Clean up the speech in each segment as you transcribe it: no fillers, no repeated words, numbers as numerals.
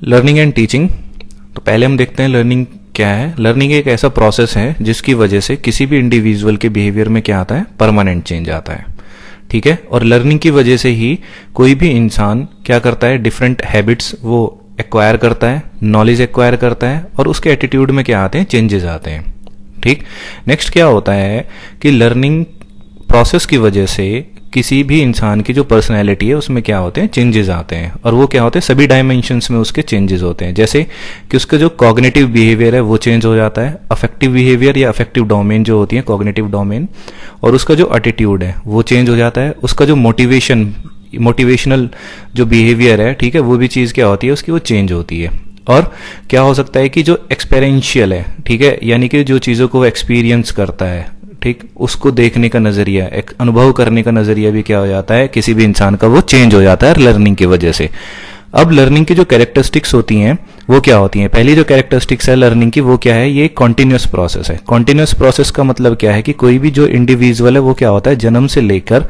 Learning and teaching. तो पहले हम देखते हैं लर्निंग क्या है। लर्निंग एक ऐसा प्रोसेस है जिसकी वजह से किसी भी इंडिविजुअल के बिहेवियर में क्या आता है, परमानेंट चेंज आता है। ठीक है, और लर्निंग की वजह से ही कोई भी इंसान क्या करता है, डिफरेंट हैबिट्स वो एक्वायर करता है, नॉलेज एक्वायर करता है, और उसके एटीट्यूड में क्या आते हैं, चेंजेस आते हैं। ठीक, नेक्स्ट क्या होता है कि लर्निंग प्रोसेस की वजह से किसी भी इंसान की जो पर्सनैलिटी है उसमें क्या होते हैं, चेंजेस आते हैं, और वो क्या होते हैं, सभी डायमेंशंस में उसके चेंजेस होते हैं। जैसे कि उसका जो कॉग्निटिव बिहेवियर है वो चेंज हो जाता है, अफेक्टिव बिहेवियर या अफेक्टिव डोमेन जो होती है, कॉग्निटिव डोमेन, और उसका जो एटीट्यूड है वो चेंज हो जाता है, उसका जो मोटिवेशनल जो बिहेवियर है, ठीक है, वो भी चीज़ क्या होती है उसकी, वो चेंज होती है। और क्या हो सकता है कि जो एक्सपेरेंशियल है, ठीक है, यानी कि जो चीज़ों को वो एक्सपीरियंस करता है, ठीक, उसको देखने का नजरिया, एक अनुभव करने का नजरिया भी क्या हो जाता है, किसी भी इंसान का वो चेंज हो जाता है लर्निंग की वजह से। अब लर्निंग की जो कैरेक्टरिस्टिक्स होती हैं वो क्या होती हैं, पहली जो कैरेक्टरिस्टिक्स है लर्निंग की वो क्या है, ये कॉन्टिन्यूस प्रोसेस है। कॉन्टिन्यूस प्रोसेस का मतलब क्या है कि कोई भी जो इंडिविजुअल है वो क्या होता है, जन्म से लेकर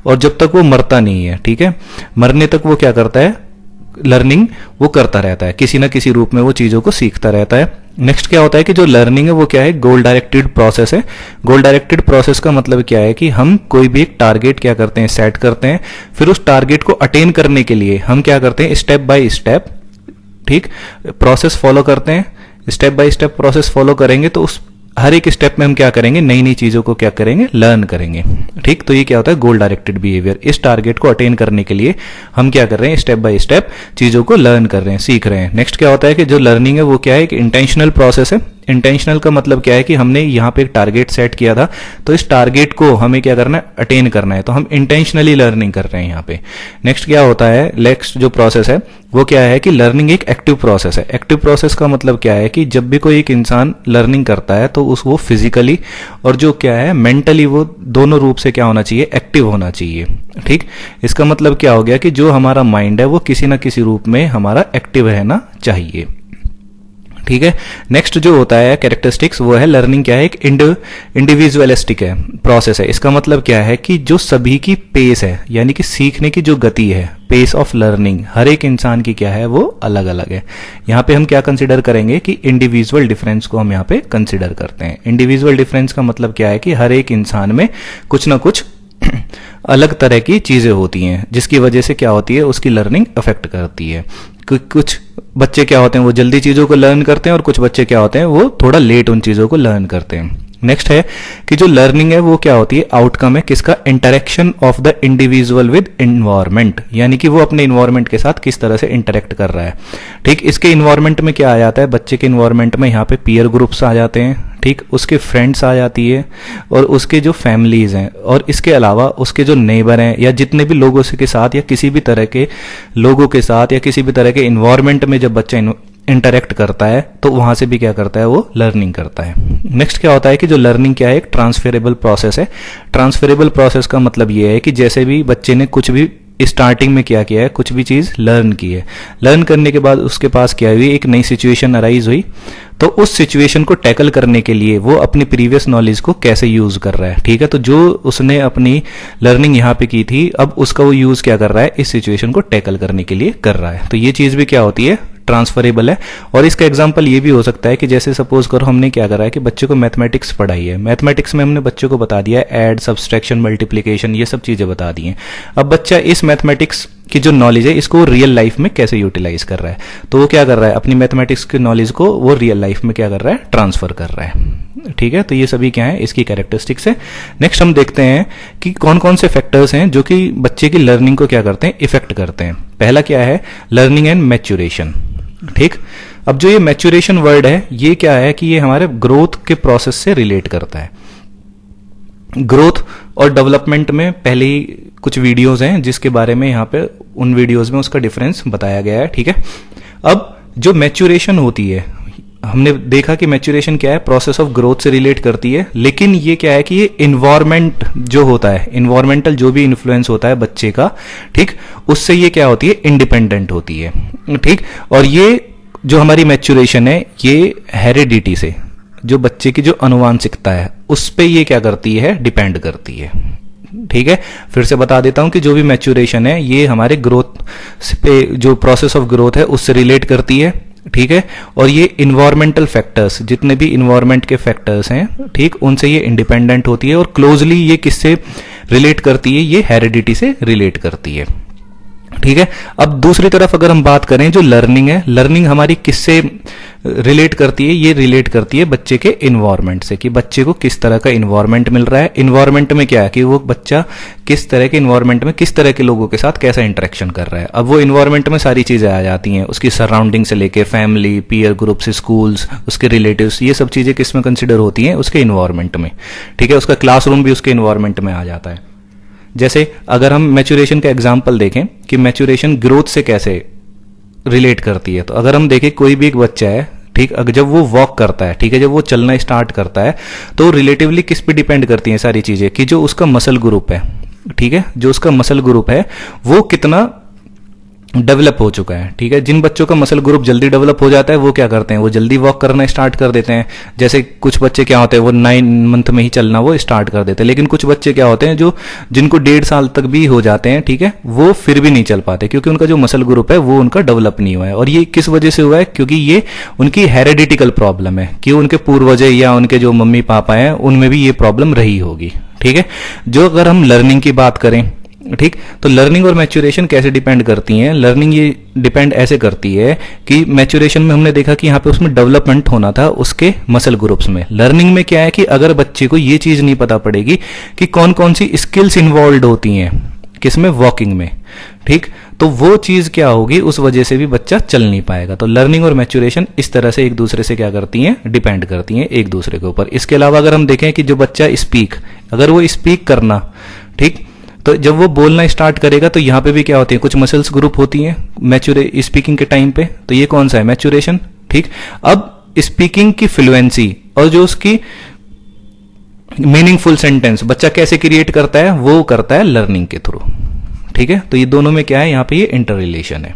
और जब तक वो मरता नहीं है, ठीक है, मरने तक वो क्या करता है, लर्निंग वो करता रहता है, किसी ना किसी रूप में वो चीज़ों को सीखता रहता है। नेक्स्ट क्या होता है कि जो लर्निंग है वो क्या है, गोल डायरेक्टेड प्रोसेस है। गोल डायरेक्टेड प्रोसेस का मतलब क्या है कि हम कोई भी एक टारगेट क्या करते हैं, सेट करते हैं, फिर उस टारगेट को अटेन करने के लिए हम क्या करते हैं, स्टेप बाय स्टेप, ठीक, प्रोसेस फॉलो करते हैं। Step by step process follow करेंगे तो उस हर एक स्टेप में हम क्या करेंगे, नई नई चीजों को क्या करेंगे, लर्न करेंगे। ठीक, तो ये क्या होता है, गोल डायरेक्टेड बिहेवियर। इस टारगेट को अटेन करने के लिए हम क्या कर रहे हैं, स्टेप बाय स्टेप चीजों को लर्न कर रहे हैं, सीख रहे हैं। नेक्स्ट क्या होता है कि जो लर्निंग है वो क्या है, एक इंटेंशनल प्रोसेस है। इंटेंशनल का मतलब क्या है कि हमने यहाँ पे एक टारगेट सेट किया था, तो इस टारगेट को हमें क्या करना है, अटेन करना है, तो हम इंटेंशनली लर्निंग कर रहे हैं यहाँ पे। नेक्स्ट क्या होता है, नेक्स्ट जो प्रोसेस है वो क्या है कि लर्निंग एक एक्टिव प्रोसेस है। एक्टिव प्रोसेस का मतलब क्या है कि जब भी कोई एक इंसान लर्निंग करता है तो वो फिजिकली और जो क्या है मेंटली, वो दोनों रूप से क्या होना चाहिए, एक्टिव होना चाहिए। ठीक, इसका मतलब क्या हो गया कि जो हमारा माइंड है वो किसी ना किसी रूप में हमारा एक्टिव रहना चाहिए। ठीक है, नेक्स्ट जो होता है कैरेक्टरिस्टिक्स वो है, लर्निंग क्या है, एक इंडिविजुअलिस्टिक है, प्रोसेस है। इसका मतलब क्या है कि जो सभी की पेस है, यानी कि सीखने की जो गति है, पेस ऑफ लर्निंग, हर एक इंसान की क्या है, वो अलग अलग है। यहाँ पे हम क्या कंसिडर करेंगे कि इंडिविजुअल डिफरेंस को हम यहाँ पे कंसिडर करते हैं। इंडिविजुअल डिफरेंस का मतलब क्या है कि हर एक इंसान में कुछ ना कुछ अलग तरह की चीजें होती हैं जिसकी वजह से क्या होती है, उसकी लर्निंग अफेक्ट करती है। कुछ बच्चे क्या होते हैं वो जल्दी चीजों को लर्न करते हैं, और कुछ बच्चे क्या होते हैं वो थोड़ा लेट उन चीजों को लर्न करते हैं। नेक्स्ट है कि जो लर्निंग है वो क्या होती है, आउटकम है किसका, interaction of the individual with environment, यानी कि वो अपने इन्वायरमेंट के साथ किस तरह से इंटरेक्ट कर रहा है। ठीक, इसके इन्वायरमेंट में क्या आ जाता है, बच्चे के इन्वायरमेंट में यहाँ पे पीयर ग्रुप्स आ जाते हैं, ठीक, उसके फ्रेंड्स आ जाती है, और उसके जो फैमिलीज हैं, और इसके अलावा उसके जो नेबर हैं, या जितने भी लोगों के साथ, या किसी भी तरह के लोगों के साथ, या किसी भी तरह के इन्वायरमेंट में जब बच्चा इंटरेक्ट करता है तो वहां से भी क्या करता है, वो लर्निंग करता है। नेक्स्ट क्या होता है कि जो लर्निंग क्या है, एक ट्रांसफरेबल प्रोसेस है। ट्रांसफरेबल प्रोसेस का मतलब ये है कि जैसे भी बच्चे ने कुछ भी स्टार्टिंग में क्या किया है, कुछ भी चीज लर्न की है, लर्न करने के बाद उसके पास क्या हुई, एक नई सिचुएशन अराइज हुई, तो उस सिचुएशन को टैकल करने के लिए वो अपनी प्रीवियस नॉलेज को कैसे यूज कर रहा है। ठीक है, तो जो उसने अपनी लर्निंग यहाँ पे की थी, अब उसका वो यूज क्या कर रहा है, इस सिचुएशन को टैकल करने के लिए कर रहा है। तो ये चीज भी क्या होती है, ट्रांसफरेबल है। और इसका एग्जांपल ये भी हो सकता है कि जैसे सपोज करो हमने क्या करा है कि बच्चे को मैथमेटिक्स पढ़ाई है, मैथमेटिक्स में हमने बच्चों को बता दिया है ऐड, सब्सट्रैक्शन, मल्टीप्लिकेशन, ये सब चीजें बता दी हैं। अब बच्चा इस मैथमेटिक्स की जो नॉलेज है इसको रियल लाइफ में कैसे यूटिलाइज कर रहा है, तो वो क्या कर रहा है, अपनी मैथमेटिक्स की नॉलेज को वो रियल लाइफ में क्या कर रहा है, ट्रांसफर कर रहा है। ठीक है, तो ये सभी क्या है, इसकी कैरेक्टरिस्टिक्स है। नेक्स्ट हम देखते हैं कि कौन कौन से फैक्टर्स हैं जो कि बच्चे की लर्निंग को क्या करते हैं, इफेक्ट करते हैं। पहला क्या है, लर्निंग एंड मैच्योरेशन। ठीक, अब जो ये मैच्योरेशन वर्ड है ये क्या है कि ये हमारे ग्रोथ के प्रोसेस से रिलेट करता है। ग्रोथ और डेवलपमेंट में पहले ही कुछ वीडियोस हैं जिसके बारे में यहाँ पे उन वीडियोस में उसका डिफरेंस बताया गया है। ठीक है, अब जो मैच्योरेशन होती है, हमने देखा कि मैच्योरेशन क्या है, प्रोसेस ऑफ ग्रोथ से रिलेट करती है, लेकिन ये क्या है कि ये इन्वायरमेंट जो होता है, इन्वायरमेंटल जो भी इन्फ्लुएंस होता है बच्चे का, ठीक, उससे ये क्या होती है, इंडिपेंडेंट होती है। ठीक, और ये जो हमारी मैच्योरेशन है ये हेरिडिटी से, जो बच्चे की जो अनुवांशिकता है उस पे ये क्या करती है, डिपेंड करती है। ठीक है, फिर से बता देता हूं कि जो भी मैच्योरेशन है ये हमारे ग्रोथ पे, जो प्रोसेस ऑफ ग्रोथ है उससे रिलेट करती है, ठीक है। और ये इन्वायरमेंटल फैक्टर्स, जितने भी इन्वायरमेंट के फैक्टर्स हैं, ठीक, उनसे ये इंडिपेंडेंट होती है। और क्लोजली ये किससे रिलेट करती है, ये हेरिडिटी से रिलेट करती है, ठीक है। अब दूसरी तरफ अगर हम बात करें, जो लर्निंग है, लर्निंग हमारी किससे रिलेट करती है, ये रिलेट करती है बच्चे के इन्वायरमेंट से, कि बच्चे को किस तरह का इन्वायरमेंट मिल रहा है। इन्वायरमेंट में क्या है कि वो बच्चा किस तरह के इन्वायरमेंट में किस तरह के लोगों के साथ कैसा इंटरेक्शन कर रहा है। अब वो इन्वायरमेंट में सारी चीजें आ जाती हैं, उसकी सराउंडिंग से लेके फैमिली, पीयर ग्रुप्स, स्कूल्स, उसके रिलेटिव्स, ये सब चीजें किस में कंसिडर होती हैं, उसके इन्वायरमेंट में, ठीक है। उसका क्लासरूम भी उसके इन्वायरमेंट में आ जाता है। जैसे अगर हम मैच्योरेशन का एग्जाम्पल देखें कि मैच्योरेशन ग्रोथ से कैसे रिलेट करती है, तो अगर हम देखें कोई भी एक बच्चा है, ठीक, अगर जब वो वॉक करता है, ठीक है, जब वो चलना स्टार्ट करता है, तो रिलेटिवली किस पे डिपेंड करती हैं सारी चीजें, कि जो उसका मसल ग्रुप है, ठीक है, जो उसका मसल ग्रुप है वो कितना डेवलप हो चुका है, ठीक है। जिन बच्चों का मसल ग्रुप जल्दी डेवलप हो जाता है वो क्या करते हैं, वो जल्दी वॉक करना स्टार्ट कर देते हैं। जैसे कुछ बच्चे क्या होते हैं, वो 9 मंथ में ही चलना वो स्टार्ट कर देते हैं। लेकिन कुछ बच्चे क्या होते हैं जो जिनको 1.5 साल तक भी हो जाते हैं, ठीक है, वो फिर भी नहीं चल पाते, क्योंकि उनका जो मसल ग्रुप है वो उनका डेवलप नहीं हुआ है। और ये किस वजह से हुआ है, क्योंकि ये उनकी हेरिडिटिकल प्रॉब्लम है, कि उनके पूर्वज या उनके जो मम्मी पापा हैं उनमें भी ये प्रॉब्लम रही होगी, ठीक है। जो अगर हम लर्निंग की बात करें, ठीक, तो लर्निंग और मैच्योरेशन कैसे डिपेंड करती हैं। लर्निंग ये डिपेंड ऐसे करती है कि मैच्योरेशन में हमने देखा कि यहाँ पे उसमें डेवलपमेंट होना था उसके मसल ग्रुप्स में। लर्निंग में क्या है कि अगर बच्चे को ये चीज नहीं पता पड़ेगी कि कौन कौन सी स्किल्स इन्वॉल्व होती हैं किसमें, वॉकिंग में, ठीक, तो वो चीज क्या होगी, उस वजह से भी बच्चा चल नहीं पाएगा। तो लर्निंग और मैच्योरेशन इस तरह से एक दूसरे से क्या करती हैं, डिपेंड करती हैं एक दूसरे के ऊपर। इसके अलावा अगर हम देखें कि जो बच्चा स्पीक, अगर वो स्पीक करना, ठीक, तो जब वो बोलना स्टार्ट करेगा तो यहां पे भी क्या होती है, कुछ मसल्स ग्रुप होती हैं मैच्योरे स्पीकिंग के टाइम पे, तो ये कौन सा है, मैच्योरेशन, ठीक। अब स्पीकिंग की फ्लुएंसी और जो उसकी मीनिंगफुल सेंटेंस बच्चा कैसे क्रिएट करता है, वो करता है लर्निंग के थ्रू, ठीक है। तो ये दोनों में क्या है, यहां पे ये इंटर रिलेशन है।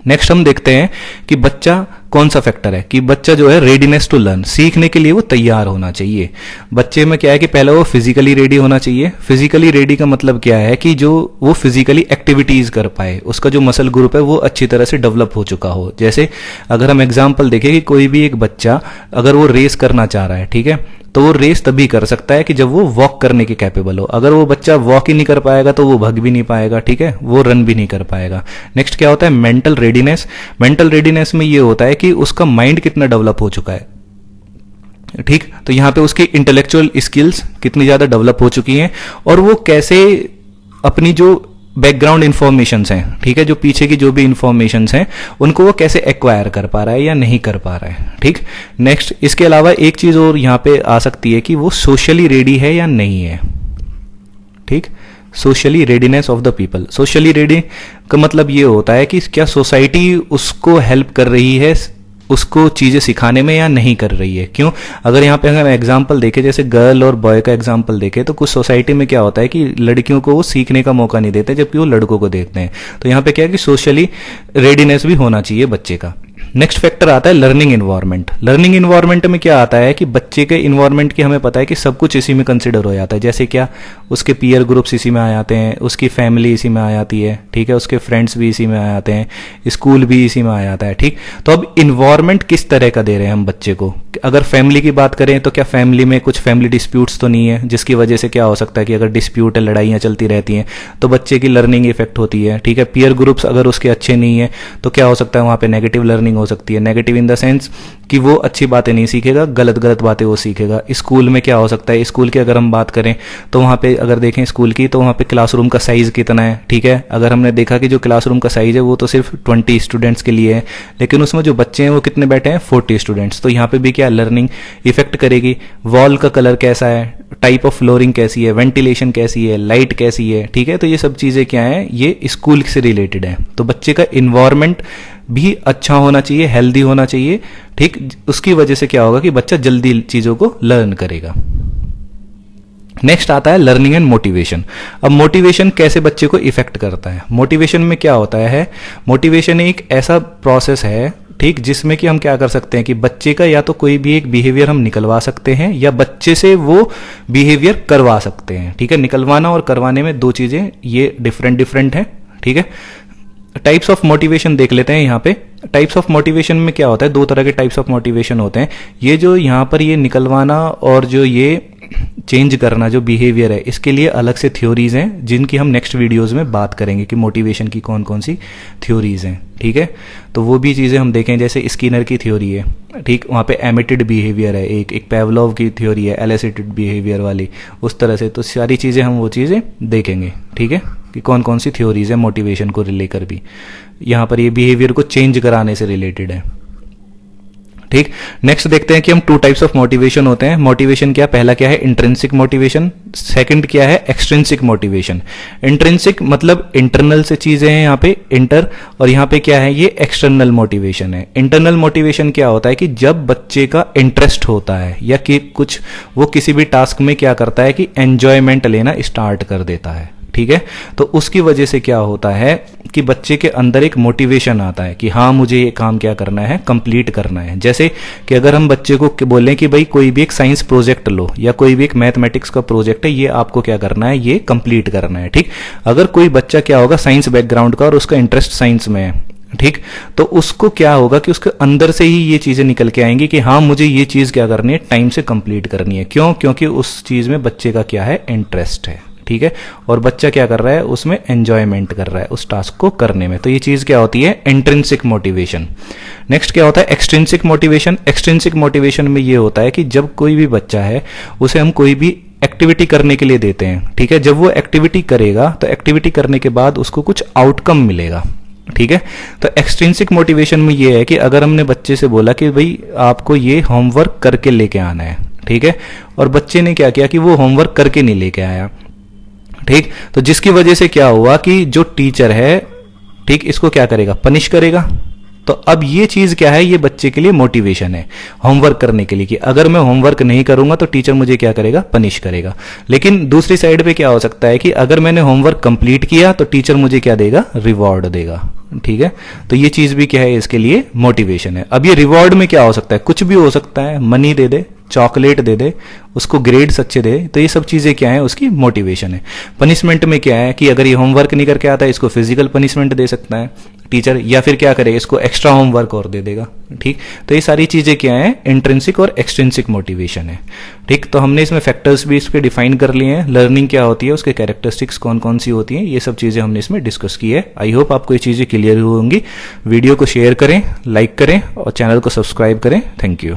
नेक्स्ट हम देखते हैं कि बच्चा कौन सा फैक्टर है, कि बच्चा जो है रेडीनेस टू लर्न, सीखने के लिए वो तैयार होना चाहिए। बच्चे में क्या है कि पहले वो फिजिकली रेडी होना चाहिए। फिजिकली रेडी का मतलब क्या है कि जो वो फिजिकली एक्टिविटीज कर पाए, उसका जो मसल ग्रुप है वो अच्छी तरह से डेवलप हो चुका हो। जैसे अगर हम एग्जाम्पल देखें कि कोई भी एक बच्चा अगर वो रेस करना चाह रहा है, ठीक है, तो वो रेस तभी कर सकता है कि जब वो वॉक करने के कैपेबल हो। अगर वो बच्चा वॉक ही नहीं कर पाएगा तो वो भाग भी नहीं पाएगा, ठीक है, वो रन भी नहीं कर पाएगा। नेक्स्ट क्या होता है, मेंटल रेडीनेस। मेंटल रेडीनेस में ये होता है कि उसका माइंड कितना डेवलप हो चुका है, ठीक, तो यहां पे उसकी इंटेलेक्चुअल स्किल्स कितनी ज्यादा डेवलप हो चुकी हैं, और वो कैसे अपनी जो बैकग्राउंड इंफॉर्मेशंस हैं, ठीक है, जो पीछे की जो भी इंफॉर्मेशंस हैं उनको वो कैसे एक्वायर कर पा रहा है या नहीं कर पा रहा है, ठीक। नेक्स्ट इसके अलावा एक चीज और यहां पे आ सकती है कि वो सोशली रेडी है या नहीं है, ठीक। Socially readiness of the people, socially ready का मतलब ये होता है कि क्या सोसाइटी उसको हेल्प कर रही है उसको चीजें सिखाने में या नहीं कर रही है। क्यों, अगर यहाँ पे अगर एग्जाम्पल देखे, जैसे गर्ल और बॉय का एग्जाम्पल देखे, तो कुछ सोसाइटी में क्या होता है कि लड़कियों को वो सीखने का मौका नहीं देते जबकि वो लड़कों को देखते हैं। तो यहाँ पे क्या है कि सोशली रेडीनेस भी होना चाहिए बच्चे का। नेक्स्ट फैक्टर आता है लर्निंग इन्वायरमेंट। लर्निंग इन्वायरमेंट में क्या आता है कि बच्चे के इन्वायरमेंट की हमें पता है कि सब कुछ इसी में कंसिडर हो जाता है। जैसे क्या, उसके पीयर ग्रुप्स इसी में आ जाते हैं, उसकी फैमिली इसी में आ जाती है, ठीक है, उसके फ्रेंड्स भी इसी में आ जाते हैं, स्कूल भी इसी में आ जाता है, ठीक। तो अब इन्वायरमेंट किस तरह का दे रहे हैं हम बच्चे को। अगर फैमिली की बात करें तो क्या फैमिली में कुछ फैमिली डिस्प्यूट्स तो नहीं है, जिसकी वजह से क्या हो सकता है कि अगर डिस्प्यूट है, लड़ाइयां चलती रहती हैं तो बच्चे की लर्निंग इफेक्ट होती है, ठीक है। पीयर ग्रुप्स अगर उसके अच्छे नहीं है तो क्या हो सकता है, वहां पे नेगेटिव लर्निंग हो सकती है। नेगेटिव इन द सेंस कि वो अच्छी बातें नहीं सीखेगा, गलत गलत बातें वो सीखेगा। स्कूल में क्या हो सकता है, स्कूल की अगर हम बात करें तो वहां पे अगर देखें स्कूल की, तो वहां पे क्लासरूम का साइज कितना है, ठीक है। अगर हमने देखा कि जो क्लासरूम का साइज है वो तो सिर्फ 20 स्टूडेंट्स के लिए है, लेकिन उसमें जो बच्चे हैं वो कितने बैठे हैं, 40 स्टूडेंट्स। तो यहाँ पे भी क्या लर्निंग इफेक्ट करेगी। वॉल का कलर कैसा है, टाइप ऑफ फ्लोरिंग कैसी है, वेंटिलेशन कैसी है, लाइट कैसी है, ठीक है। तो ये सब चीजें क्या है, ये स्कूल से रिलेटेड है। तो बच्चे का इन्वायरमेंट भी अच्छा होना चाहिए, हेल्दी होना चाहिए, ठीक। उसकी वजह से क्या होगा कि बच्चा जल्दी चीजों को लर्न करेगा। नेक्स्ट आता है लर्निंग एंड मोटिवेशन। अब मोटिवेशन कैसे बच्चे को इफेक्ट करता है। मोटिवेशन में क्या होता है, मोटिवेशन एक ऐसा प्रोसेस है ठीक, जिसमें कि हम क्या कर सकते हैं कि बच्चे का या तो कोई भी एक बिहेवियर हम निकलवा सकते हैं या बच्चे से वो बिहेवियर करवा सकते हैं। ठीक है, निकलवाना और करवाने में दो चीजें ये डिफरेंट है। ठीक है, टाइप्स ऑफ मोटिवेशन देख लेते हैं। यहाँ पे टाइप्स ऑफ मोटिवेशन में क्या होता है, दो तरह के टाइप्स ऑफ मोटिवेशन होते हैं। ये जो यहाँ पर ये निकलवाना और जो ये चेंज करना जो बिहेवियर है, इसके लिए अलग से थ्योरीज हैं जिनकी हम नेक्स्ट वीडियोस में बात करेंगे कि मोटिवेशन की कौन कौन सी थ्योरीज हैं। ठीक है, तो वो भी चीज़ें हम देखें, जैसे स्किनर की थ्योरी है। ठीक, वहाँ पे एमिटेड बिहेवियर है, एक पेवलोव की थ्योरी है एलिसिटेड बिहेवियर वाली, उस तरह से। तो सारी चीज़ें हम वो चीज़ें देखेंगे। ठीक है, कि कौन कौन सी थ्योरीज है मोटिवेशन को लेकर भी। यहाँ पर ये बिहेवियर को चेंज कराने से रिलेटेड है। ठीक, नेक्स्ट देखते हैं कि हम टू टाइप्स ऑफ मोटिवेशन होते हैं। मोटिवेशन क्या, पहला क्या है इंट्रिंसिक मोटिवेशन, सेकंड क्या है एक्सट्रिंसिक मोटिवेशन। इंट्रिंसिक मतलब इंटरनल से चीजें हैं यहाँ पे इंटर, और यहाँ पे क्या है ये एक्सटर्नल मोटिवेशन है। इंटरनल मोटिवेशन क्या होता है कि जब बच्चे का इंटरेस्ट होता है या कि कुछ वो किसी भी टास्क में क्या करता है कि एंजॉयमेंट लेना स्टार्ट कर देता है। ठीक है, तो उसकी वजह से क्या होता है कि बच्चे के अंदर एक मोटिवेशन आता है कि हाँ मुझे ये काम क्या करना है, कंप्लीट करना है। जैसे कि अगर हम बच्चे को बोलें कि भाई कोई भी एक साइंस प्रोजेक्ट लो या कोई भी एक मैथमेटिक्स का प्रोजेक्ट है, ये आपको क्या करना है, ये कंप्लीट करना है। ठीक, अगर कोई बच्चा क्या होगा साइंस बैकग्राउंड का और उसका इंटरेस्ट साइंस में है, ठीक, तो उसको क्या होगा कि उसके अंदर से ही ये चीजें निकल के आएंगी कि हाँ मुझे ये चीज क्या करनी है, टाइम से कंप्लीट करनी है। क्यों, क्योंकि उस चीज में बच्चे का क्या है, इंटरेस्ट है। ठीक है, और बच्चा क्या कर रहा है, उसमें एंजॉयमेंट कर रहा है उस टास्क को करने में। तो ये चीज क्या होती है, इंट्रिंसिक मोटिवेशन। नेक्स्ट क्या होता है एक्सट्रिंसिक मोटिवेशन। एक्सट्रिंसिक मोटिवेशन में ये होता है कि जब कोई भी बच्चा है उसे हम कोई भी एक्टिविटी करने के लिए देते हैं। ठीक है, जब वो एक्टिविटी करेगा तो एक्टिविटी करने के बाद उसको कुछ आउटकम मिलेगा। ठीक है, तो एक्सट्रिंसिक मोटिवेशन में ये है कि अगर हमने बच्चे से बोला कि भाई आपको ये होमवर्क करके लेके आना है, ठीक है, और बच्चे ने क्या किया कि वो होमवर्क करके नहीं लेके आया। ठीक, तो जिसकी वजह से क्या हुआ कि जो टीचर है, ठीक, इसको क्या करेगा, पनिश करेगा। तो अब ये चीज क्या है, ये बच्चे के लिए मोटिवेशन है होमवर्क करने के लिए कि अगर मैं होमवर्क नहीं करूंगा तो टीचर मुझे क्या करेगा, पनिश करेगा। लेकिन दूसरी साइड पे क्या हो सकता है कि अगर मैंने होमवर्क कंप्लीट किया तो टीचर मुझे क्या देगा, रिवॉर्ड देगा। ठीक है, तो ये चीज भी क्या है, इसके लिए मोटिवेशन है। अब ये रिवॉर्ड में क्या हो सकता है, कुछ भी हो सकता है, मनी दे दे, चॉकलेट दे दे, उसको ग्रेड्स अच्छे दे, तो ये सब चीजें क्या है, उसकी मोटिवेशन है। पनिशमेंट में क्या है कि अगर ये होमवर्क नहीं करके आता है इसको फिजिकल पनिशमेंट दे सकता है टीचर, या फिर क्या करे, इसको एक्स्ट्रा होमवर्क और दे देगा। ठीक, तो ये सारी चीजें क्या है, इंट्रिंसिक और एक्सट्रिंसिक मोटिवेशन है। ठीक, तो हमने इसमें फैक्टर्स भी इसके डिफाइन कर लिए हैं, लर्निंग क्या होती है, उसके कैरेक्टरिस्टिक्स कौन कौन सी होती हैं, ये सब चीजें हमने इसमें डिस्कस की है। आई होप आपको ये चीजें क्लियर होंगी। वीडियो को शेयर करें, लाइक करें और चैनल को सब्सक्राइब करें। Thank you.